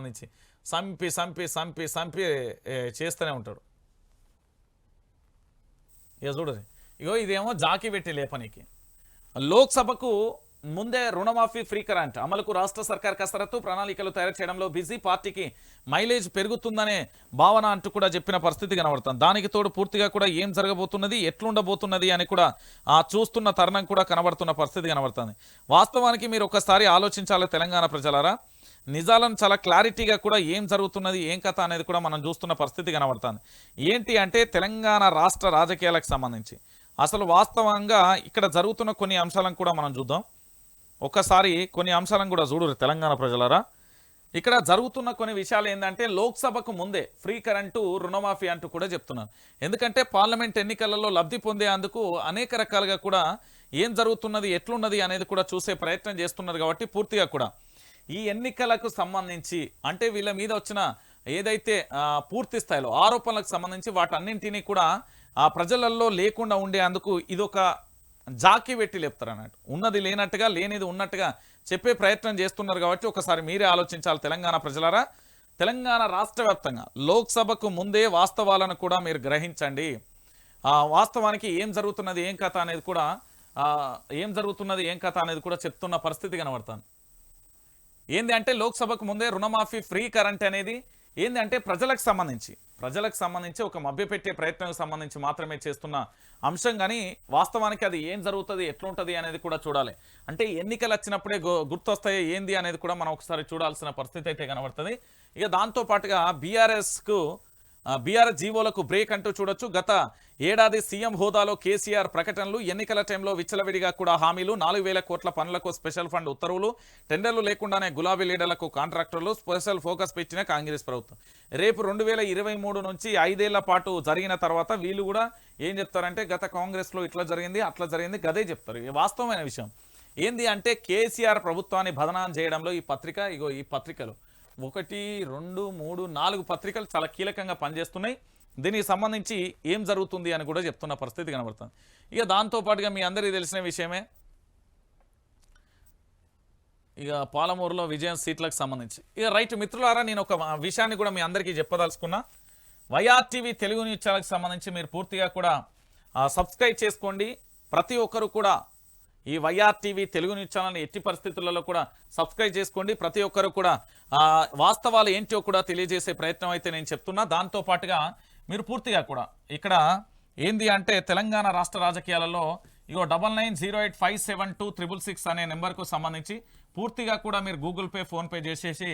సంబంధించి సంపి సంపి సంపి సంపి చేస్తూనే ఉంటాడు. ఇక చూడరు, ఇగో ఇదేమో జాకి పెట్టి లేపనికి. లోక్సభకు ముందే రుణమాఫీ ఫ్రీ కరెంట్ అమలుకు రాష్ట్ర సర్కార్ కసరత్తు, ప్రణాళికలు తయారు చేయడంలో బిజీ, పార్టీకి మైలేజ్ పెరుగుతుందనే భావన అంటూ కూడా చెప్పిన పరిస్థితి కనబడుతుంది. దానికి తోడు పూర్తిగా కూడా ఏం జరగబోతున్నది, ఎట్లుండబోతున్నది అని కూడా చూస్తున్న తరుణం కూడా కనబడుతున్న పరిస్థితి కనబడుతుంది. వాస్తవానికి మీరు ఒకసారి ఆలోచించాలి తెలంగాణ ప్రజలారా, నిజాలను చాలా క్లారిటీగా కూడా ఏం జరుగుతున్నది, ఏం కథ అనేది కూడా మనం చూస్తున్న పరిస్థితి కనబడుతుంది. ఏంటి అంటే తెలంగాణ రాష్ట్ర రాజకీయాలకు సంబంధించి అసలు వాస్తవంగా ఇక్కడ జరుగుతున్న కొన్ని అంశాలను కూడా మనం చూద్దాం. ఒకసారి కొన్ని అంశాలను కూడా చూడరు తెలంగాణ ప్రజలారా. ఇక్కడ జరుగుతున్న కొన్ని విషయాలు ఏంటంటే లోక్సభకు ముందే ఫ్రీ కరెంటు, రుణమాఫీ అంటూ కూడా చెప్తున్నారు. ఎందుకంటే పార్లమెంట్ ఎన్నికలలో లబ్ధి పొందేందుకు అనేక రకాలుగా కూడా ఏం జరుగుతున్నది, ఎట్లున్నది అనేది కూడా చూసే ప్రయత్నం చేస్తున్నారు. కాబట్టి పూర్తిగా కూడా ఈ ఎన్నికలకు సంబంధించి అంటే వీళ్ళ మీద వచ్చిన ఏదైతే పూర్తి స్థాయిలో ఆరోపణలకు సంబంధించి వాటన్నింటినీ కూడా ప్రజలలో లేకుండా ఉండేందుకు ఇదొక జాకి పెట్టి లేపుతారు అన్నట్టు. ఉన్నది లేనట్టుగా, లేనిది ఉన్నట్టుగా చెప్పే ప్రయత్నం చేస్తున్నారు. కాబట్టి ఒకసారి మీరే ఆలోచించాలి తెలంగాణ ప్రజలారా. తెలంగాణ రాష్ట్ర వ్యాప్తంగా లోక్సభకు ముందే వాస్తవాలను కూడా మీరు గ్రహించండి. వాస్తవానికి ఏం జరుగుతున్నది, ఏం కథ అనేది కూడా చెప్తున్న పరిస్థితి కనబడుతుంది. ఏంది అంటే లోక్సభకు ముందే రుణమాఫీ ఫ్రీ కరెంట్ అనేది ఏంది అంటే ప్రజలకు సంబంధించి ఒక మభ్యపెట్టే ప్రయత్నానికి సంబంధించి మాత్రమే చేస్తున్న అంశం. కానీ వాస్తవానికి అది ఏం జరుగుతుంది, ఎట్లుంటుంది అనేది కూడా చూడాలి. అంటే ఎన్నికలు వచ్చినప్పుడే గుర్తొస్తాయి ఏంది అనేది కూడా మనం ఒకసారి చూడాల్సిన పరిస్థితి అయితే కనబడుతుంది. ఇక దాంతోపాటుగా బీఆర్ఎస్ జీవోలకు బ్రేక్ అంటూ చూడొచ్చు. గత ఏడాది సీఎం హోదాలో కేసీఆర్ ప్రకటనలు, ఎన్నికల టైంలో విచ్చలవిడిగా కూడా హామీలు, 4,000 కోట్ల పనులకు స్పెషల్ ఫండ్ ఉత్తర్వులు, టెండర్లు లేకుండానే గులాబీ లీడర్లకు కాంట్రాక్టర్లు, స్పెషల్ ఫోకస్ పెట్టిన కాంగ్రెస్ ప్రభుత్వం. రేపు 2023 నుంచి 5 ఏళ్ల పాటు జరిగిన తర్వాత వీళ్ళు కూడా ఏం చెప్తారంటే గత కాంగ్రెస్లో ఇట్లా జరిగింది, అట్లా జరిగింది, గదే చెప్తారు. వాస్తవమైన విషయం ఏంది అంటే కేసీఆర్ ప్రభుత్వాన్ని బదనాం చేయడంలో ఈ పత్రికలు 1, 2, 3, 4 పత్రికలు చాలా కీలకంగా పనిచేస్తున్నాయి. దీనికి సంబంధించి ఏం జరుగుతుంది అని కూడా చెప్తున్న పరిస్థితి కనబడుతుంది. ఇక దాంతోపాటుగా మీ అందరికీ తెలిసిన విషయమే ఇక పాలమూరులో విజయం సీట్లకు సంబంధించి. ఇక రైట్ మిత్రులారా, నేను ఒక విషయాన్ని కూడా మీ అందరికీ చెప్పదలుచుకున్నా. వైఆర్టీవీ తెలుగు న్యూస్ ఛానల్కి సంబంధించి మీరు పూర్తిగా కూడా సబ్స్క్రైబ్ చేసుకోండి. ప్రతి ఒక్కరు కూడా ఈ వైఆర్టీవీ తెలుగు న్యూస్ ఛానల్ని ఎట్టి పరిస్థితులలో కూడా సబ్స్క్రైబ్ చేసుకోండి. ప్రతి ఒక్కరు కూడా వాస్తవాలు ఏంటో కూడా తెలియజేసే ప్రయత్నం అయితే నేను చెప్తున్నా. దాంతోపాటుగా మీరు పూర్తిగా కూడా ఇక్కడ ఏంది అంటే తెలంగాణ రాష్ట్ర రాజకీయాలలో 9908572666 అనే నెంబర్కు సంబంధించి పూర్తిగా కూడా మీరు గూగుల్ పే, ఫోన్పే చేసేసి